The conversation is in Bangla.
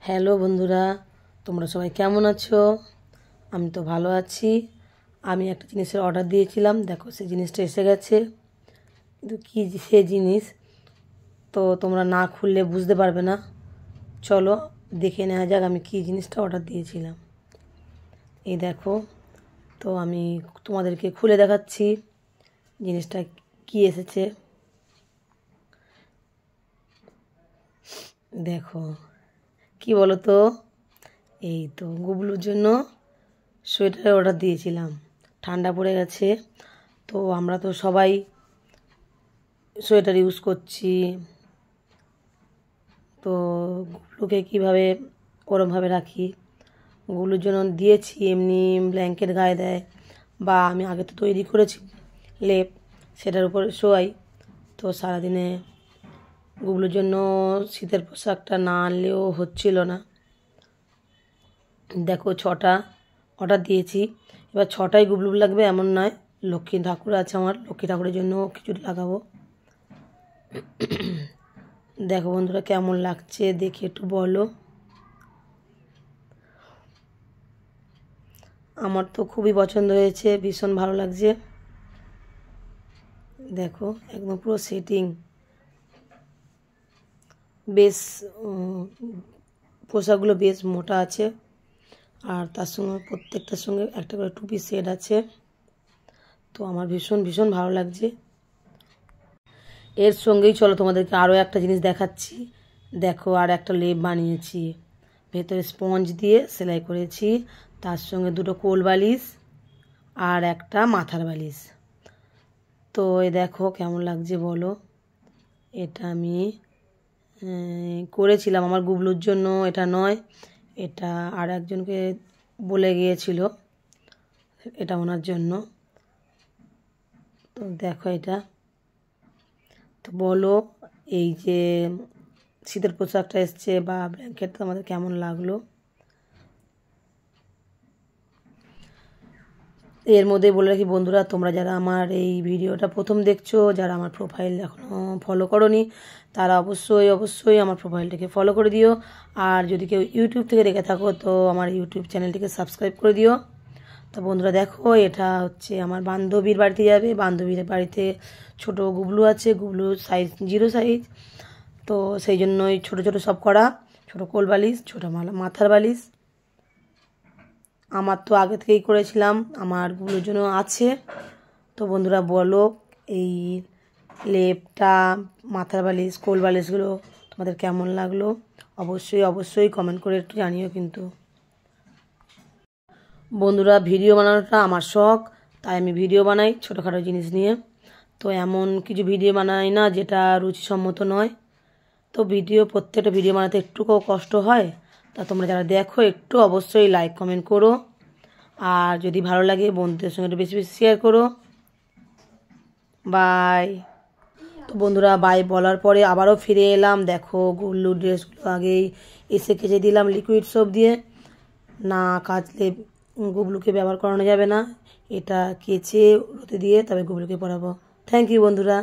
হ্যালো বন্ধুরা, তোমরা সবাই কেমন আছো? আমি তো ভালো আছি। আমি একটা জিনিসের অর্ডার দিয়েছিলাম, দেখো সেই জিনিসটা এসে গেছে। কিন্তু কী সে জিনিস তো তোমরা না খুললে বুঝতে পারবে না। চলো দেখে নেওয়া যাক আমি কী জিনিসটা অর্ডার দিয়েছিলাম। এই দেখো, তো আমি তোমাদেরকে খুলে দেখাচ্ছি জিনিসটা কী এসেছে। দেখো, কি বলো তো, এই তো গুবলুর জন্য সোয়েটার অর্ডার দিয়েছিলাম। ঠান্ডা পড়ে গেছে, তো আমরা তো সবাই সোয়েটার ইউজ করছি। তো গুবলুকে কীভাবে ওরমভাবে রাখি, গুবলুর জন্য দিয়েছি এমনি ব্ল্যাঙ্কেট গায়ে দেয়, বা আমি আগে তো তৈরি করেছি লেপ, সেটার উপরে শোয়াই। তো সারাদিনে গুবলুর জন্য শীতের পোশাকটা না আনলেও হচ্ছিল না। দেখো 6টা অর্ডার দিয়েছি, এবার 6টাই গুবলু লাগবে এমন নয়। লক্ষ্মী ঠাকুর আছে আমার, লক্ষ্মী ঠাকুরের জন্য কিছু লাগাবো। দেখো বন্ধুরা কেমন লাগছে দেখে একটু বলো। আমার তো খুবই পছন্দ হয়েছে, ভীষণ ভালো লাগছে। দেখো একদম পুরো সেটিং, বেশ পোশাকগুলো বেশ মোটা আছে, আর তার সঙ্গে প্রত্যেকটার সঙ্গে একটা করে টুপি সেট আছে। তো আমার ভীষণ ভীষণ ভালো লাগছে। এর সঙ্গেই চলো তোমাদেরকে আরও একটা জিনিস দেখাচ্ছি। দেখো, আর একটা লেপ বানিয়েছি, ভেতরে স্পঞ্জ দিয়ে সেলাই করেছি, তার সঙ্গে 2টো কোল বালিশ আর একটা মাথার বালিশ। তো এই দেখো কেমন লাগছে বলো। এটা আমি করেছিলাম আমার গুবলুর জন্য, এটা নয়, এটা আর একজনকে বলে গিয়েছিল এটা ওনার জন্য। তো দেখো এটা, তো বলো এই যে শীতের পোশাকটা এসছে বা ব্ল্যাঙ্কেটটা আমাদের কেমন লাগলো। এর মধ্যে বলে রাখি বন্ধুরা, তোমরা যারা আমার এই ভিডিওটা প্রথম দেখছো, যারা আমার প্রোফাইল এখনও ফলো করোনি, তারা অবশ্যই অবশ্যই আমার প্রোফাইলটাকে ফলো করে দিও। আর যদি কেউ ইউটিউব থেকে দেখে থাকো, তো আমার ইউটিউব চ্যানেলটিকে সাবস্ক্রাইব করে দিও। তো বন্ধুরা দেখো, এটা হচ্ছে আমার বান্ধবীর বাড়িতে যাবে। বান্ধবীর বাড়িতে ছোট গুবলু আছে, গুবলুর সাইজ 0 সাইজ, তো সেই জন্যই ছোট ছোট সব করা। ছোট কোল বালিশ, ছোট মাথার বালিশ। আমার তো আগে থেকেই করেছিলাম, আমার গুলোর জন্য আছে। তো বন্ধুরা বলো, এই লেপটা, মাথার বালিশ, কোল বালিশগুলো তোমাদের কেমন লাগলো? অবশ্যই অবশ্যই কমেন্ট করে একটু জানিও কিন্তু। বন্ধুরা ভিডিও বানানোটা আমার শখ, তাই আমি ভিডিও বানাই ছোটোখাটো জিনিস নিয়ে। তো এমন কিছু ভিডিও বানাই না যেটা রুচিসম্মত নয়। তো প্রত্যেকটা ভিডিও বানাতে একটুকুও কষ্ট হয়। তা তোমরা যারা দেখো একটু অবশ্যই লাইক কমেন্ট করো, আর যদি ভালো লাগে বন্ধুদের সঙ্গে একটু বেশি বেশি শেয়ার করো। বাই। তো বন্ধুরা বাই বলার পরে আবারও ফিরে এলাম। দেখো গুল্লু ড্রেসগুলো আগেই এসে কেচে দিলাম লিকুইড সোপ দিয়ে, না কাচলে গুবলুকে ব্যবহার করানো যাবে না। এটা কেচে রোদে দিয়ে তবে গুবলুকে পরাবো। থ্যাংক ইউ বন্ধুরা।